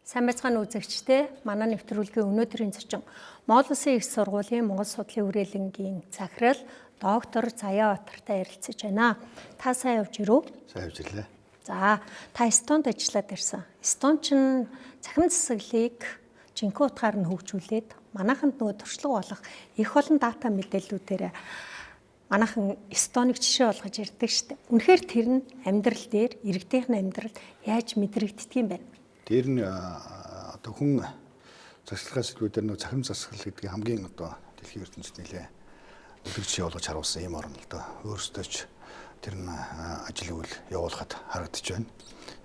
Сайн байцгаана үзэгчдээ. Манай нэвтрүүлгийн өнөөдрийн зочин Монгол Улсын их сургуулийн Монгол судлалын хүрээлэнгийн захирал доктор Заяа Батартай ярилцаж байна. Та сайн явж ирв? Сайн явж ирлээ. За, та Эстонд ажиллаад ирсэн. Эстон ч цахим засаглалыг жинхэнэ утгаар нь хөгжүүлээд манайханд нөгөө туршлага болох их олон дата мэдээллүүдээр манайхан Эстоныг жишээ болгож ярьдаг шүү дээ. Үнэхээр тэр нь амьдрал дээр, иргэдийнх нь амьдрал яаж мэдрэгддэг юм бэ? Тэр нь одоо хүн засаглалын сэдвүүдээр нэг цахим засаглал гэдгийг хамгийн одоо дэлхийн ертөнцид нэлээ өдөр жишээ болгож харуулсан юм орно л доо. Өөрөөсөө ч тэр нь ажил үйл явуулахад харагдаж байна.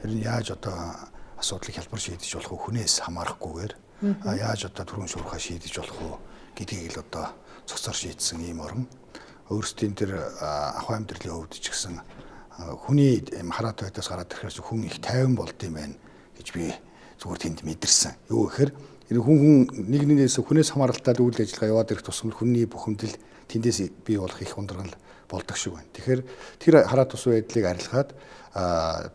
Тэр нь яаж одоо асуудлыг хялбар шийдэж болох вэ? Хүнээс хамаарахгүйгээр яаж одоо түрүүн шуурхаа шийдэж болох вэ гэдгийг л одоо цогцоор шийдсэн юм орно. Өөрсдийн тэр ахуй амьдралын хувьд ч гэсэн хүний хараат байдаас гараад ирэхээр хүн их тайван болд юм байна гэж би зүгээр тэнд мэдэрсэн. Юу гэхээр хүн нэг нэгнээс хүнээс хамааралтай үйл ажиллагаа яваад ирэх тусам хүний бүхэмдэл тэндээс бий болох их ундрал болдог шиг байна. Тэгэхээр тэр хараат тус байдлыг арилгаад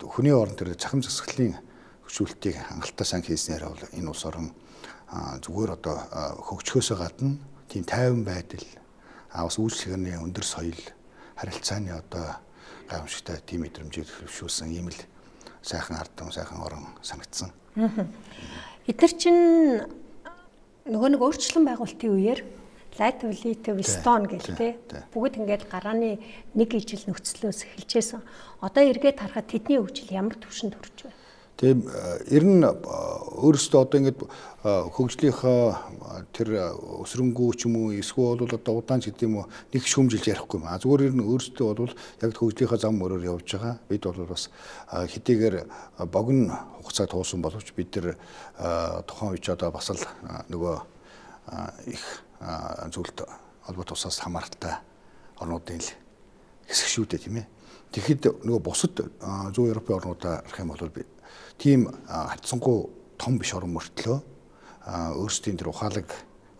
хүний орон тэр цахим засаглалын хөшүүлтийг хангалттай сайн хийснээр бол энэ улс орон зүгээр одоо хөгжихөөсөө гадна тийм тайван байдал бас үйлчлэгний өндөр соёл харилцааны одоо гайхамшигтай тийм мэдрэмжийг хөвшүүлсэн ийм л сайхан ардам сайхан орон санагдсан. Эдгээр чинь нөгөө нэг өөрчлөлт байгуулалтын үеэр Латвиа, Эстон гэл тээ бүгд ингээд гарааны нэг ижил нөхцлөөс эхэлжсэн. Одоо эргээд харахад тэдний хөгжил ямар түвшинд хүрч байна? Тийм ер нь өөрөөсөө одоо ингээд хөгжлийнхаа тэр өсрөнгүү ч юм уу эсвэл бол одоо удаан ч гэдэг юм уу нэг шүүмжилж ярихгүй юм. Зүгээр ер нь өөрөөсөө бол яг хөгжлийнхаа зам мөрөөр явж байгаа. Бид бол бас хэдийгээр богино хугацаа туусан боловч бид тэр тухайн үеч одоо бас л нөгөө их зүйлд холбоот усаас хамааралтай орнуудын л хэсэг шүү дээ тийм ээ. Тэгэхэд нөгөө бусад зүүн Европын орнуудаа арах юм бол тийм хатсангүй том биш орон мөртлөө өөрсдийн тэр ухаалаг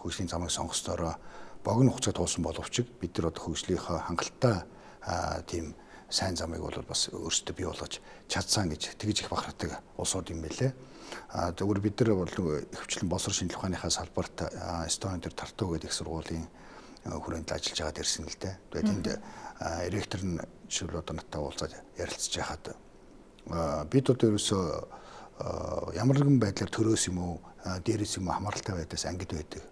хөгжлийн замыг сонгосноороо богино хугацаа туусан боловч бид нар одоо хөгжлийнхаа хангалттай тийм сайн замыг бол бас өөрсдөө бий болгож чадсан гэж тэгж их бахархдаг улсууд юм байлээ. Зөвхөн бид нар бол хөвчлэн боловсрол шинжилгээ ухааныхаа салбарт Эстонийн тэр Тарту гэдэг их сургуулийн хүрээнд ажиллаж байгаад ирсэн л дээ. Тэгээд тэнд ректор нь жишээл одоо надтай уулзаад ярилцж байхад бид одоо ерөөсөө ямар нэгэн байдлаар төрөөс юм уу дээрээс юм уу хамааралтай байдаас ангид байдаг.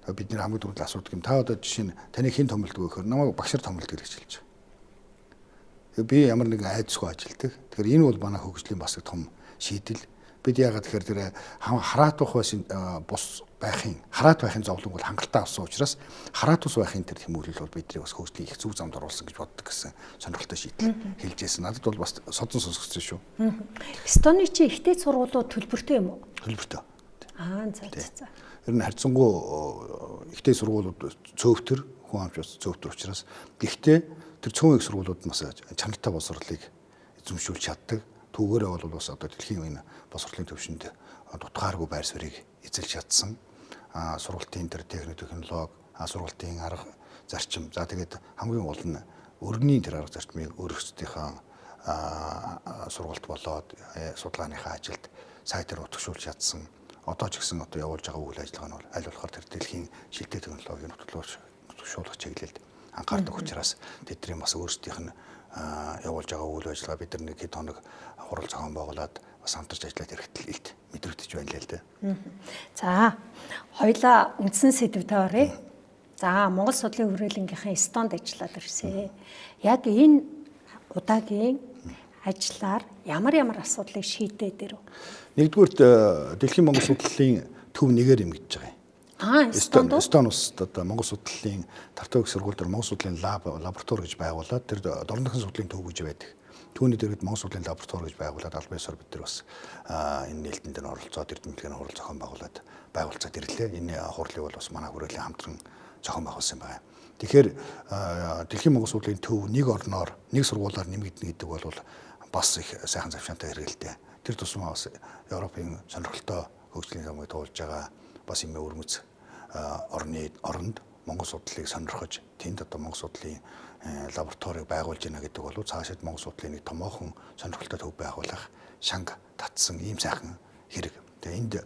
Бид нэр хамгийн түрүүнд асуудаг юм. Та одоо жишээ нь таны хэн томилдог вэ гэхээр намайг багшаар томилдог гэж хэлж байгаа. Би ямар нэгэн айдасгүй ажилдаг. Тэгэхээр энэ бол манай хөгжлийн бас том шийдэл. Бид яагаад тэгэхээр тэр хараат байхын зовлон бол хангалттай авсан учраас хараат ус байхын тэр тэмүүлэл бол бидний бас хөгжлийн их зүг замд оруулсан гэж боддог гэсэн сонирхолтой шийдэл хэлж байсан. Надад бол бас содон сонсгоцсон шүү. Эстоны чи ихтэй сургуулиуд төлбөртэй юм уу? Төлбөртэй. За. Ер нь харьцангуй ихтэй сургуулиуд цөөвтөр хүн амч бас цөөвтөр учраас гэхдээ тэр цөөн их сургуулиуд бас чанартай боловсролыг эзэмшүүлж чаддаг. Түүгээрээ бол бас одоо дэлхийн энэ боловсролын төвшөнд дутгааргүй байр суурийг эзэлж чадсан. Сургалтын тэр технологи, сургалтын арга зарчим. За тэгээд хамгийн гол нь өргөний тэр арга зарчмыг өөрсдийнхөө сургалт болоод судалгааныхаа ажилд сайтар утгшуулж чадсан. Одоо ч гэсэн одоо явуулж байгаа үйл ажиллагаа нь бол аль болохоор тэр дэлхийн шилдэг технологийн утгшуулах чиглэлд анхаардаг учраас тэдний бас өөрсдийнх нь явуулж байгаа үйл ажиллагаа бид нар нэг хэд хоног хурал зохион байгуулад бас хамтарч ажиллаад ирэхэд илт мэдрэгдэж байна л дээ. За, хоёлаа үндсэн сэдвтэй оръё. За, Монгол судлалын хүрээлэнгийнхээ Эстонд ажиллаад ирсэн. Яг энэ удаагийн ажиллаар ямар асуудлыг шийдээд ирв? Нэгдүгürt дэлхийн Монгол судлалын төв нэгээр юм гэж байгаа юм. Эстон улсад одоо Монгол судлалын Тарту их сургууль дээр Монгол судлалын лаборатори гэж байгуулад тэр дорнохын судлалын төв гэж байдаг. Түүний дээрд Монгол судлалын лаборатори гэж байгуулад албан ёсоор бид нар бас энэ нээлтэн дээр оролцоод эрдэмтдийн хурал зохион байгуулад байгуулцаад ирлээ. Энэ хурлыг бол бас манай хүрээлэн хамтран зохион байгуулсан байгаа. Тэгэхээр дэлхийн Монгол судлалын төв нэг орноор нэг сургуулиар нэмэгдэнэ гэдэг бол бас их сайхан завшаантай хэрэгэлтэй. Тэр тусмаа бас Европын сонирхолтой хөгжлийн замыг туулж байгаа бас юм өрмөц оронд Монгол судлалыг сонирхож тэнд одоо Монгол судлалын лабораторийг байгуулж байна гэдэг бол цаашид Монгол судлалын нэг томоохон сонирхолтой төв байгуулах шанг татсан ийм сайхан хэрэг. тэ энд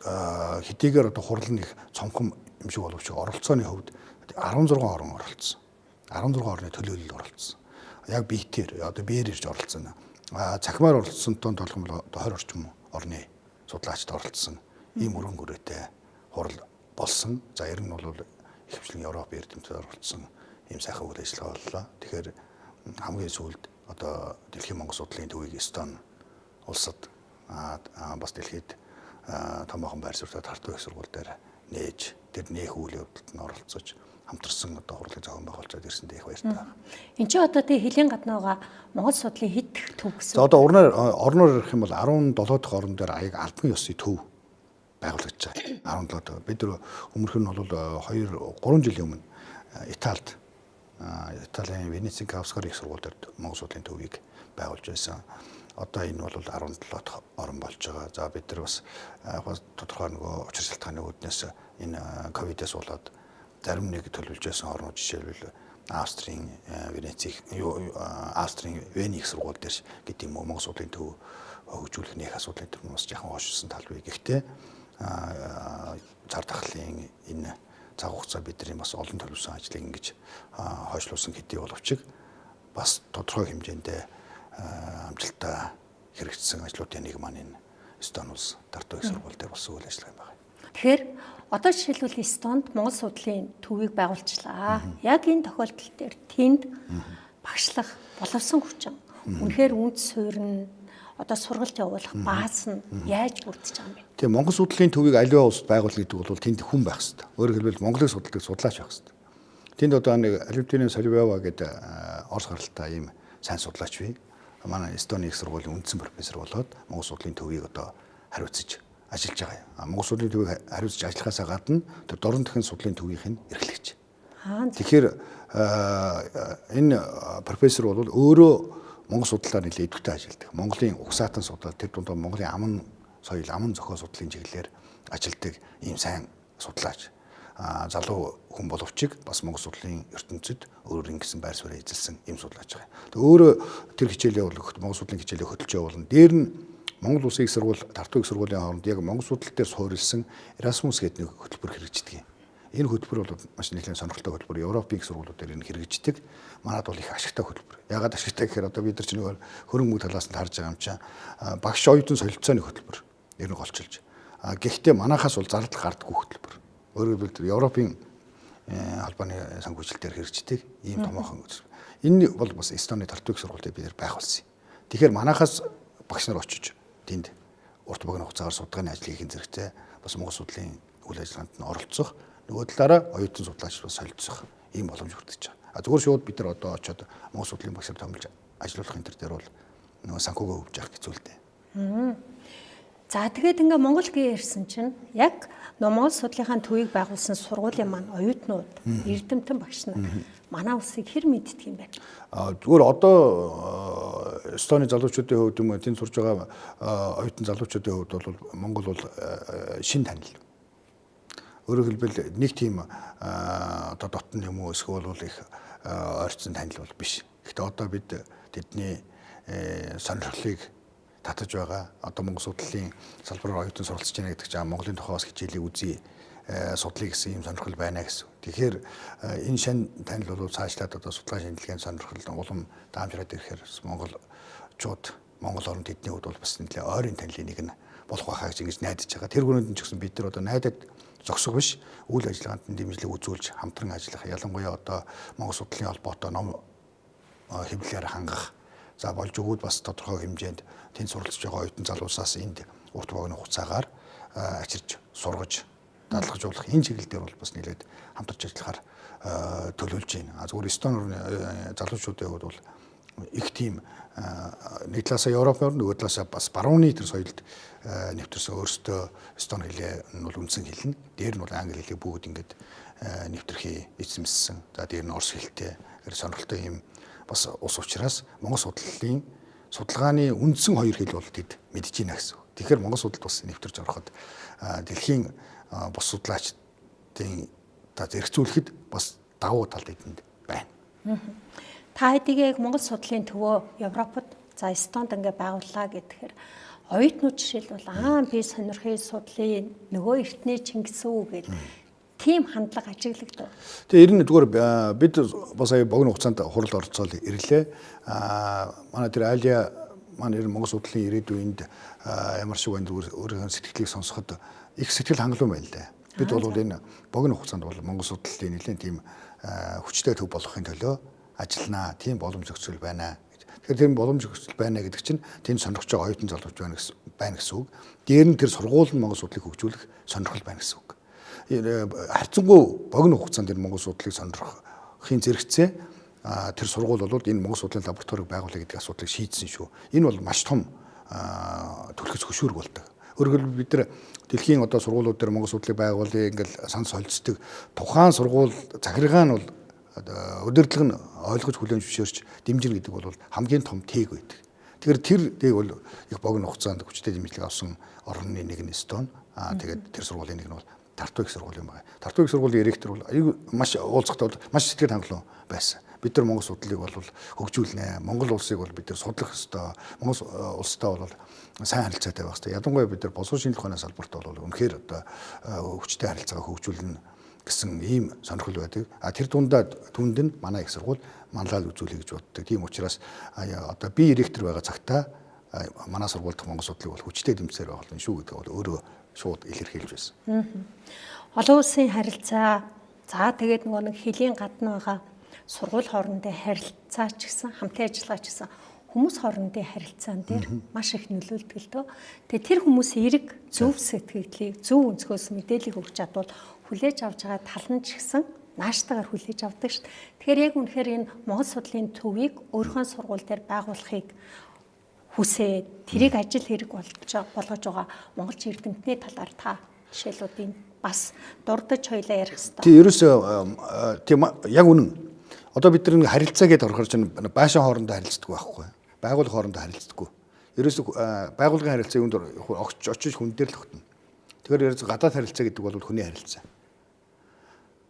хэдийгээр одоо хурал нэг цомхон юм шиг боловч оролцооны хувьд 16 орн оролцсон. 16 орны төлөөлөлд оролцсон. Яг биетээр одоо биеэр ирж оролцсон. Цахимаар оролцсонтой толгом бол 20 орчим орны судлаачид оролцсон. Ийм өргөн гүрээтэй хурал болсон. За ер нь бол ихэвчлэн Европ эрдэмтэд оролцсон ийм сайхан үйл ажиллагаа боллоо. Тэгэхээр хамгийн сүүлд одоо дэлхийн Монгол судлалын төвийг Эстон улсад бас дэлхийд томоохон байр суурьтай тартуу их сургууль дээр нээж тэр нээх үйл явдалд нь оролцож хамтарсан одоо хурлын зохион байгуулалт ирсэндээ их баяртай байна. Энд чинь одоо тэгээ хөлийн гаднаагаа Монгол судлалын хэд төв гэсэн. За одоо орноор ирэх юм бол 17 дахь орн дээр аяг албан ёсны төв байгуулагдаж байгаа. 17 дахь. Бид нар өмнөх нь бол 2-3 жилийн өмнө Италийн Венецийн Кавскар их сургууль дээр Монгол судлалын төвийг байгуулж байсан. Одоо энэ бол 17 дахь орн болж байгаа. За бид нар бас тодорхой нөгөө учир шалтгааны үүднээс энэ ковидээс болоод зарим нэг төлөвлөж байсан орнууд жишээлбэл Австрийн Вений их сургууль дээр гэдэг юм уу Монгол судлалын төв хөгжүүлэх нэг асуудлын төр нь бас жоохон хойшилсан тал бий. Гэхдээ цар тахлын энэ цаг хугацаа бидний бас олон төлөвлөсөн ажлыг ингэж хойшлуулсан хэдий боловч бас тодорхой хэмжээндээ амжилттай хэрэгжсэн ажлуудын нэг маань энэ Эстон улс Тарту их сургууль дээр болсон үйл ажиллагаа юм байна. Тэгэхээр одоо жишээлбэл Эстонд Монгол судлалын төвийг байгуулчлаа. Яг энэ тохиолдол дээр тэнд багшлах боловсон хүчин үнэхээр үнд суурь одоо сургалт явуулах бааз нь яаж бүрдэж байгаа юм бэ? Тэгээ Монгол судлалын төвийг аливаа улсад байгуулах гэдэг бол тэнд хүн байх хэрэгтэй. Өөрөөр хэлбэл Монголыг судалдаг судлаач байх хэрэгтэй. Тэнд одоо нэг Оливтины Соливева гэдэг Орос гаралтай ийм сайн судлаач бий. Манай Эстоны их сургуулийн үндсэн профессор болоод Монгол судлалын төвийг одоо хариуцаж ажиллаж байгаа юм. Монгол судлалын төвийг хариуцаж ажиллахаасаа гадна тэр дорн дахин судлалын төвийнх нь эрхлэгч. Тэгэхээр энэ профессор бол өөрөө Монгол судлалаар нэлээд идэвхтэй ажилладаг. Монголын угсаатан судлал тэр дундаа Монголын аман соёл, аман зохио судлалын чиглэлээр ажилладаг ийм сайн судлаач. Залуу хүн боловч бас Монгол судлалын ертөнцид өөрөөр ингэсэн байр суурь эзэлсэн ийм судлаач байгаа. Тэгээ өөрөө тэр хичээлээ бол Монгол судлалын хичээлээ хөтөлж явуулна. Дээр нь Монгол Улсын их сургууль, Тарту их сургуулийн хооронд яг Монгол судлал дээр суурилсан Erasmus гэдэг нэг хөтөлбөр хэрэгждэг юм. Энэ хөтөлбөр бол маш нэлээд сонирхолтой хөтөлбөр. Европын их сургуулиуд дээр энэ хэрэгждэг. Манайд бол их ашигтай хөтөлбөр. Яагаад ашигтай гэхээр одоо бид нар ч нэг хөрөнгө мөнгө талаас нь харж байгаа юм чинь багш оюутан солилцооны хөтөлбөр ер нь голчилж. Гэхдээ манайхаас бол зардал гардаггүй хөтөлбөр. Өөрөөр хэлбэл Европын албаны санхүүжилт дээр хэрэгждэг ийм томоохон хөтөлбөр. Энэ бол бас Эстоны Тарту их сургууль дээр бид нар байгуулсан. Тэгэхээр манайхаас багш нар очиж тэнд урт богино хугацаагаар судалгааны ажлыг хийх зэрэгтэй бас Монгол судлалын үйл ажиллагаанд нь оролцох, нөгөө талаараа оюутан судлаач бас солилцох ийм боломж бүрдэж байгаа. Зүгээр шууд бид нар одоо очиод Монгол судлалын багшаар томилж ажиллах энэ төр дээр бол нөгөө санхүүгөө хөвж явах хэцүү л дээ. За тэгээд ингээ Монгол гээ ирсэн чинь яг Монгол судлалынхаа төвийг байгуулсан сургуулийн маань оюутнууд, эрдэмтэн багш нар манай улсыг хэр мэддэг юм бэ? Зүгээр одоо Эстоны залуучуудын хувьд юм тэнд сурж байгаа оюутан залуучуудын хувьд бол Монгол бол шин танил. Өөрөөр хэлбэл нэг тийм одоо дотн юм уу эсвэл бол их ойрцсон танил бол биш. Гэхдээ одоо бид тэдний сонирхлыг татаж байгаа. Одоо Монгол судлалын салбараар оюутан суралцж байна гэдэг чинь Монголын тухай бас хичээлийг үзье, судлыг гэсэн юм сонирхол байна гэсэн. Тэгэхээр энэ шин танил бол цаашлаад одоо судалгаа шинжилгээний сонирхол улам даамжраад ирэхээр монголчууд Монгол орнд тэдний хувьд бол бас нэлээд ойрын танилын нэг нь болох байхаа гэж найдаж байгаа. Тэр хүрээнд ч гэсэн бид нар одоо найдаад зогсох биш, үйл ажиллагаанд дэмжлэг үзүүлж хамтран ажиллах. Ялангуяа одоо Монгол судлалын холбоотой ном хэвлэлээр хангах. За болж өгөөд бас тодорхой хэмжээнд тэнд суралцж байгаа оюутан залуусаас энд урт богино хугацаагаар ачирч сургаж дадлгажуулах энэ чиглэл дээр бол бас нэлээд хамтарч ажиллахаар төлөвлөж байна. Зүгээр Эстон орны залуучуудын хувьд бол их тийм нэг талаасаа Европын орн, нөгөө талаасаа бас барууны тэр соёлд нэвтэрсэн өөрсдөө Эстон хэлээ нь бол үндсэн хэл нь. Дээр нь бол англи хэлийг бүгд ингээд нэвтрхий эзэмссэн. За дээр нь орос хэлтэй гэр сонирхолтой юм бас ус учраас Монгол судлалын судалгааны үндсэн хоёр хэл бол тэд мэдж байна гэсэн. Тэгэхээр Монгол судлалд бас нэвтэрч ороход дэлхийн бус судлаачдын зэрэгцүүлэхэд бас давуу тал тэдэнд байна. Та хэдийгээр Монгол судлалын төвөө Европод за Эстонд ингээ байгууллаа гэхээр оюутнууд жишээлбэл би сонирхыг судлын нөгөө эртний Чингис үү гэл тийм хандлага ажиглагдав. Тэгээ ер нь зүгээр бид бас аяа богино хугацаанд хурал оролцоол ирлээ. Манай тэр Алия манай ер нь Монгол судлалын ирээдүйнд ямар шиг байна өөрийнхөө сэтгэлийг сонсоход их сэтгэл хангалуун байна л да. Бид бол энэ богино хугацаанд бол Монгол судлалын нэлээд тийм хүчтэй төв болгохын төлөө ажилланаа, тийм боломж зохицол байна. Тэгэхээр тэр боломж зохицол байна гэдэг чинь тэнд сонирхож байгаа оюутан залууч байна гэсэн үг. Дээр нь тэр сургууль нь Монгол судлалыг хөгжүүлэх сонирхол байна гэсэн үг. Харьцангуй богино хугацаанд энэ Монгол судлалыг сонирхохын зэрэгцээ тэр сургууль бол энэ Монгол судлалын лабораторийг байгуулах гэдэг асуудлыг шийдсэн шүү. Энэ бол маш том төлөвлөс хөшүүрэг болдог. Өөрөөр хэлбэл бид нар дэлхийн одоо сургуулиуд дээр Монгол судлалыг байгуулъя ингээл сан солилцдог. Тухайн сургууль захиргаа нь бол удирдлага нь ойлгож хүлээн зөвшөөрч дэмжинэ гэдэг бол хамгийн том тээг байдаг. Тэгэхээр тэр дээг бол их богино хугацаанд хүчтэй дэмжлэг авсан орны нэг нь Эстон. Тэгээд тэр сургуулийн нэг нь бол Тарту их сургууль юм байна. Тарту их сургуулийн ректор бол маш уулзахтаа маш сэтгэл хангалуун байсан. Бид нар Монгол судлалыг бол хөгжүүлнэ. Монгол улсыг бол бид нар судлах ёстой. Монгол улстай бол сайн харилцаатай байх ёстой. Ядангуяа бид нар босоо шинжлэх ухааны салбарт бол үнэхээр одоо хүчтэй харилцаагаа хөгжүүлнэ гэсэн ийм сонирхол байдаг. Тэр түнд нь манай их сургууль манлайлал үзүүлэх гэж боддог. Тийм учраас одоо би ректор байгаа цагтаа манай сургуульд Монгол судлалыг бол хүчтэй дэмжсээр байгаа болно шүү гэдэг бол өөрөө шууд илэрхийлж байсан. Олон улсын харилцаа тэгээд нөгөө нэг хөлийн гадна байгаа сургууль хоорондын харилцаа ч гэсэн хамтын ажиллагаа ч гэсэн хүмүүс хоорондын харилцаан дээр маш их нөлөөлдөг л дөө. Тэгээ тэр хүмүүсийн эрг зөв сэтгэлийг зөв өнцгөөс мэдээлэл өгч чадвал хүлээж авч байгаа тал нь ч гэсэн нааштайгаар хүлээж авдаг шүү дээ. Тэгэхээр яг үнэхээр энэ Монгол судлалын төвийг өөрийнхөө сургууль дээр байгуулахыг хүсээд тэрийг ажил хэрэг болгож байгаа монголч эрдэмтний талаар та жишээлүүдийн бас дурдж хоёлаа ярих хэрэгтэй. Тийм ерөөсөө тийм яг үнэн. Одоо бид нар харилцаа гэдээ орохоор чинь байшин хоорондоо харилцдаг байхгүй. Байгууллага хоорондоо харилцдаггүй. Ерөөсөө байгууллагын харилцаа юунд очиж хүн дээр л тогтно. Тэгэхээр ерөөсөө гадаад харилцаа гэдэг бол хүний харилцаа.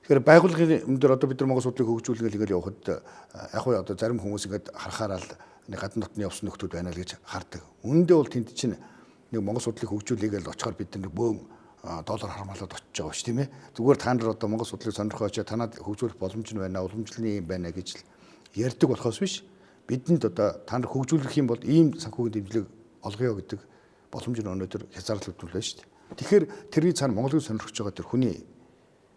Тэгэхээр байгууллагын өндөр одоо бид нар Монгол судлалыг хөгжүүлэх гэж явахад яг уу одоо зарим хүмүүс ингээд харахаараа л гадна дотны явсан нөхдүүд байна л гэж хардаг. Үүндээ бол тэнд чинь нэг Монгол судлалыг хөгжүүлэе гэж очихоор бид нар бөөн доллар хармаалаад очиж байгаа ш тийм ээ. Зүгээр та нар одоо Монгол судлалыг сонирхоо очиж танад хөгжүүлэх боломж нь байна, уламжлалын юм байна гэж л ярьдаг болохоос биш. Бидэнд одоо та нар хөгжүүлэх юм бол ийм санхүүгийн дэмжлэг олгоё гэдэг боломж нь өнөөдөр хязгаарлагдсан байна шүү дээ. Тэгэхээр тэрний цаана Монголыг сонирхож байгаа тэр хүний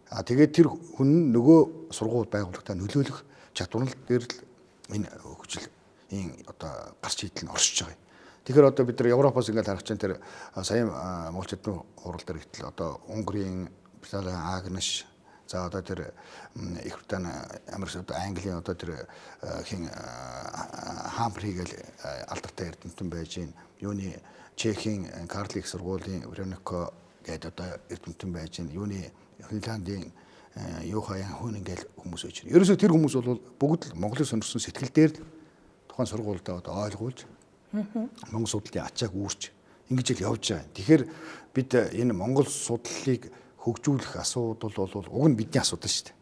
тэгээд тэр хүн нөгөө сургууль байгууллагатаа нөлөөлөх чадвар дээр л энэ хөгжлийн одоо гарч идэл нь оршиж байгаа юм. Тэгэхээр одоо бид нар Европоос ингээд харах чинь тэр саяхан монголчууд хурал дээр итэл одоо Унгарын, Агнеш, за одоо тэр Их Британи, Америк, одоо Английн одоо тэр хин Хамфри гэл алдартай эрдэмтэн байж гин. Юуны Чехийн Карл их сургуулийн Веронико гэдэг одоо эрдэмтэн байж гин. Юуны Финляндийн Юхаян хүн ингээл хүмүүс байж байна. Ерөөсөө тэр хүмүүс бол бүгд л Монголыг сонирхсон сэтгэл дээр тухайн сургуультай одоо ойлгуулж Монгол судлалын ачааг үүрч ингэж л явж байгаа. Тэгэхээр бид энэ Монгол судлалыг хөгжүүлэх асуудал бол уг нь бидний асуудал шүү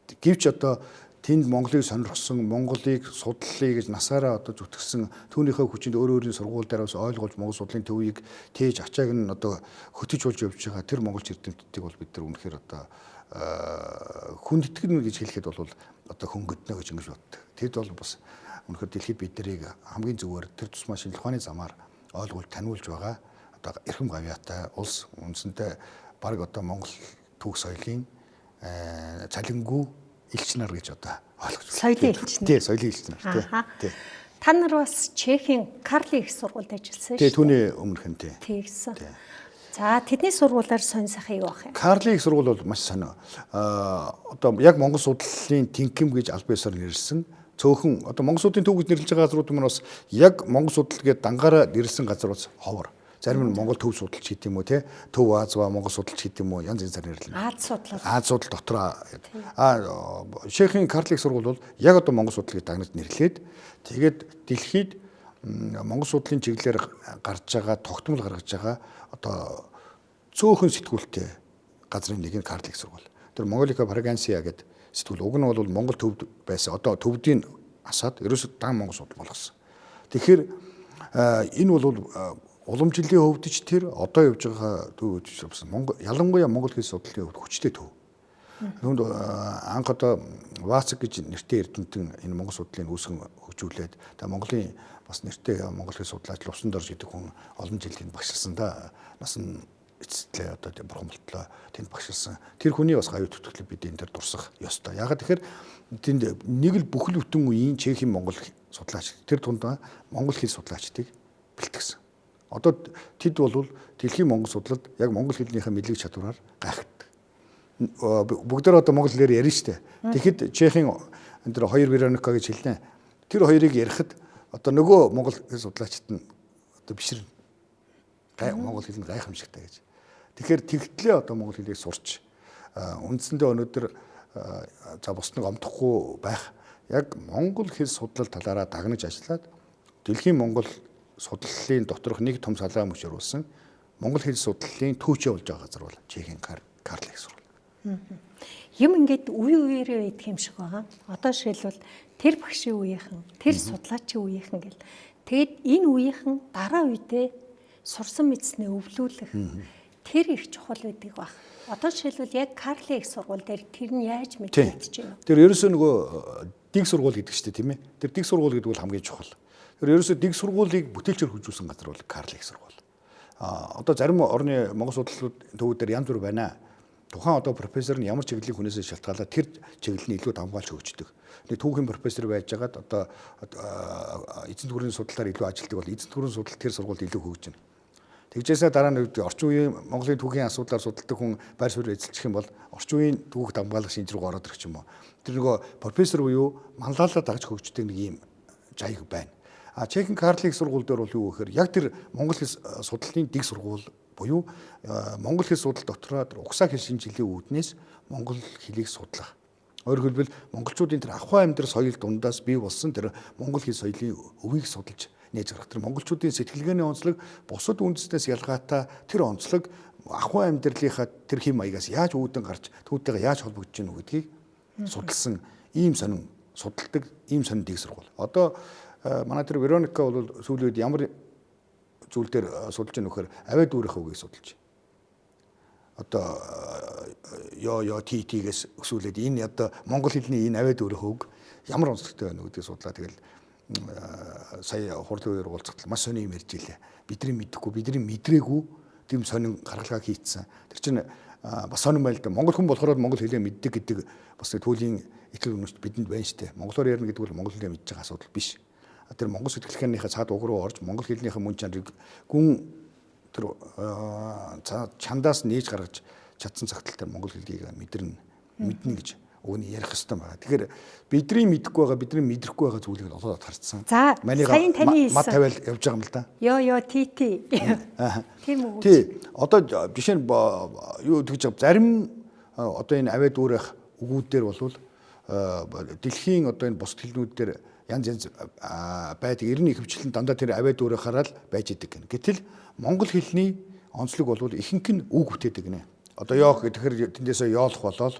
дээ. Гэвч одоо тэнд Монголыг сонирхсон, Монголыг судлалыг гэж насаараа одоо зүтгэсэн түүнийхээ хүчинд өөрийн сургууль дээрээс ойлгуулж Монгол судлалын төвийг тээж ачааг нь одоо хөтөж болж явж байгаа тэр монголч эрдэмтдийг бол бид нар үнэхээр одоо хүндэтгэн гэж хэлэхэд бол одоо хөнгөднө гэж ингэж боддог. Тэд бол бас үнэхээр дэлхийд бид нарыг хамгийн зөвөр тэр тусмаа шинжлэх ухааны замаар ойлгуулж таниулж байгаа одоо эрхэм гавьяатай улс үндсэндээ баг одоо Монгол түүх соёлын цалингүй элч нар гэж одоо ойлгож байна. Соёлын элч нар. Тий, соёлын элч нар тий. Та нар бас Чехийн Карли их сургуульд ажилласан шүү дээ. Тий, түүний өмнөх нь тий. Тэгсэн. За тэдний сургуулиар сонь сайхан юу ах юм? Карли их сургууль бол маш сонио. Одоо яг Монгол судлалын тэнхим гэж аль биесээр нэрлсэн цөөхөн одоо Монгол судлалын төв гэж нэрлэж байгаа газрууд маань бас яг Монгол судлал гэдэг дангаараа нэрлсэн газар бас ховор. Зарим нь Монгол төв судалч гэдэг юм уу те төв Аз ба Монгол судалч гэдэг юм уу янз янзаар нэрлэнэ. Аз судал дотроо Чехийн Карли их сургууль бол яг одоо Монгол судлалыг дагнаж нэрлээд тэгээд дэлхийд Монгол судлалын чиглэлээр гарч байгаа тогтмол гаргаж байгаа одоо цөөхөн сэтгүүлтэй газрын нэг нь Карли их сургууль. Тэр Монголика Фрагансиа гэдэг сэтгүүл уг нь бол Монгол төвд байсан. Одоо төвдийн асаад ерөөсөө дан Монгол судлал болгосон. Тэгэхээр энэ бол уламжлалын хувьд ч тэр одоо явж байгаа төв гэж бас ялангуяа монгол хэл судлалын хувьд хүчтэй төв. Түүнд анх одоо Вацик гэж нэртэй эрдэмтэн энэ монгол судлалыг үүсгэн хөгжүүлээд Монголын бас нэртэй монгол хэл судлаач Лувсан Дорж гэдэг хүн олон жилийн багшилсан да. Насан эцэслээ одоо бурхан болтлоо тэнд багшилсан. Тэр хүний бас гавь төтгөлөг бид энэ дээр дурсах ёстой. Ягаад тэгэхээр тэнд нэг л бүхэл бүтэн үеийн Чехийн монгол судлаач тэр тунд монгол хэл судлаачдыг бэлтгэсэн. Одоо тэд бол дэлхийн монгол судлалд яг монгол хэлнийхээ мэдлэг чадвараар гайхдаг. Бүгдээр одоо монгол хэлээр ярина штэ. Тэгэхэд Чехийн энэ төр хоёр Вероника гэж хэлнэ. Тэр хоёрыг ярихад одоо нөгөө монгол хэл судлаачид нь одоо бишрэн монгол хэл нь гайхамшигтай гэж. Тэгэхээр тэгтлээ одоо монгол хэлийг сурч үндсэндээ өнөөдөр за бусныг омдохгүй байх яг монгол хэл судлал талаараа дагнаж ажиллаад дэлхийн монгол судлалын доторх нэг том салаа мөчөрүүлсэн монгол хэл судлалын түүчээ болж байгаа газар бол Чехийн Карл их сургууль. Юм ингээд үе үеэрээ идэх юм шиг байгаа. Одоо жишээлбэл тэр багшийн үеийнхэн, тэр судлаачийн үеийнхэн гэл. Тэгэд энэ үеийнхэн дараа үедээ сурсан мэдснээ өвлүүлэх тэр их чухал байдаг баг. Одоо жишээлбэл яг Карлийн их сургууль дээр тэр нь яаж мэдэгдэж байна вэ? Тэр ерөөсөө нөгөө дэг сургууль гэдэг чинь тийм ээ. Тэр дэг сургууль гэдэг бол хамгийн чухал. Тэр ерөөсөө дэг сургуулийг бүтээлчээр хөгжүүлсэн газар бол Карлийн их сургууль. Одоо зарим орны монгол судлалууд төвүүдээр янз бүр байна. Тухайн одоо профессор нь ямар чиглэлийн хүнээсээ шалтгаалаад тэр чиглэлний илүү давмгаалж хөгждөг. Нэг түүхийн профессор байжгаад одоо эзэн төрийн судлалаар илүү ажилтдаг бол эзэн төрийн судал тэр сургуульд илүү хөгжинэ. Тэгжээсээ дараа нь орчин үеийн Монголын түүхийн асуудлаар судалдаг хүн байр суурь эзэлчих юм бол орчин үеийн түүх давмгаалах шинж рүү ороод ирэх юм уу. Тэр нөгөө профессор буюу манлайлалаа дагж хөгждөг нэг юм жайг байна. Чехийн Карлийн сургууль дээр бол юу гэхээр яг тэр монгол хэл судлалын дэг сургууль буюу монгол хэл судлал дотроо угсаа хэл шинжилгээ үүднээс монгол хэлийг судлах. Өөрөөр хэлбэл монголчуудын тэр ахуй амьдрал соёл дундаас бий болсон тэр монгол хэл соёлын өвийг судалж нээж гарах. Тэр монголчуудын сэтгэлгээний онцлог бусад үндэснээс ялгаатай тэр онцлог ахуй амьдралынхаа тэр хэм маягаас яаж үүдэн гарч түүнтэйгээ яаж холбогдож гэнэ гэдгийг судалсан ийм сонин судалдаг ийм сонин дэг сургууль. Одоо манай тэр Вероника бол сүүлийн үед ямар зүйл дээр судалж байгаа нөхөр авиа дүүрэх үгийг судалж. Одоо ёо тигээс өсвөлээд энэ одоо монгол хэлний энэ авиа дүүрэх үг ямар онцлогтой байна гэдгийг судлаа. Тэгэл сая хурлын үеэр уулзахад маш сони юм ярьж илээ. Бидний мэдэхгүй, бидний мэдрээгүй тийм сонин гаргалгаа хийцсэн. Тэр чинь бас сонин байл да. Монгол хүн болохоор монгол хэлээ мэддэг гэдэг бас түүлийн итгэл үнэмшил бидэнд байна шүү дээ. Монголоор ярина гэдэг бол монгол хэлээ мэдж байгаа асуудал биш. Тэр монгол сэтгэлгээнийхээ цаад уг руу орж монгол хэлнийхээ мөн чанарыг гүн тэр чандаас нээж гаргаж чадсан цагталтаар монгол хэлийг мэднэ гэж өгний ярих хэвээр байна. Тэгэхээр бидний мэдэхгүй байгаа, бидний мэдрэхгүй байгаа зүйлийг олоод харцсан. За, саяын таны мат тавиал явж байгаа юм л да. Ёо ти. Тийм үү? Тий. Одоо жишээ нь юу гэж зарим одоо энэ авиа дүүрэх үгүүдээр болвол дэлхийн одоо энэ бусад хэлнүүд дээр янз байдаг. Эрийн ихэвчлэн дандаа тэр авиа дүүрэх хараад байж идэг гэнэ. Гэтэл монгол хэлний онцлог бол ихэнх нь үг бүтээдэг гэнэ. Одоо ёох гэхээр тэндээсээ ёолох болоод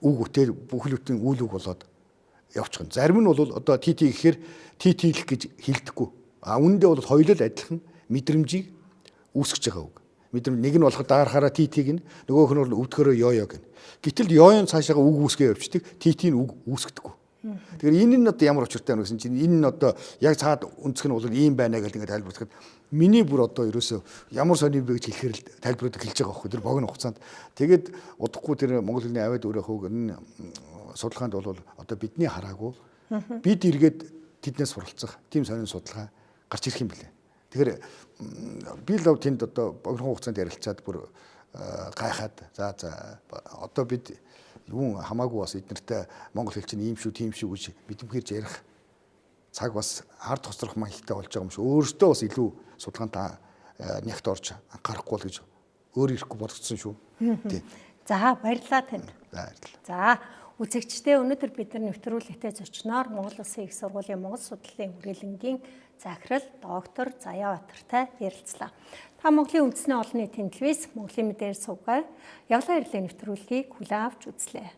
үг үтэл бүхэл бүтэн үйл үг болоод явчихна. Зарим нь бол одоо тити гэхээр титилэх гэж хэлдэггүй. Үүндээ бол хоёулаа л адилхан мэдрэмжийг үүсгэж байгаа үг. Мэдрэмж нэг нь болоход даарахаараа титиг нь нөгөөх нь бол өвдөхөөрөө ёо гэнэ. Гэтэл ёоны цаашаага үг үүсгээ явчихдаг. Титийн үг үүсгдэггүй. Тэгэхээр энэ нь одоо ямар учиртай байна гэсэн чинь энэ нь одоо яг цаад өнцг нь бол ийм байна гэдэг ингээд тайлбарлахад миний бүр одоо ерөөсөө ямар сони бэ гэж хэлэхээр л тайлбаруудыг хэлж байгаа байхгүй тэр богино хугацаанд. Тэгээд удахгүй тэр монгол хэлний авиа дүүрэх үг энэ судалгаанд бол одоо бидний хараагүй бид эргээд тэднээс суралцах тийм сонин судалгаа гарч ирэх юм билээ. Тэгэхээр би л тэнд одоо богино хугацаанд ярилцаад бүр гайхаад за одоо бид юун хамаагүй бас эднэртэй монгол хэл чинь ийм шүү тийм шүү гэж мэдэмхэрж ярих цаг бас ард хоцрох маягтай болж байгаа юм шүү. Өөртөө бас илүү судалгаанд нягт орж анхаарахгүй л гэж өөр ирэхгүй болгоцсон шүү. Тий. За баярлалаа танд. За баярлалаа. За үзэгчдээ өнөөдөр бид нар нэвтрүүлэгтээ зочноор Монгол Улсын их сургуулийн Монгол судлалын хүрээлэнгийн захирал доктор Заяа Батартай ярилцлаа. Та Монголын үндэсний олон нийтийн телевиз Монголын мэдээр сувгаар явлаа ирлээ нэвтрүүлгийг хүлээн авч үзлээ.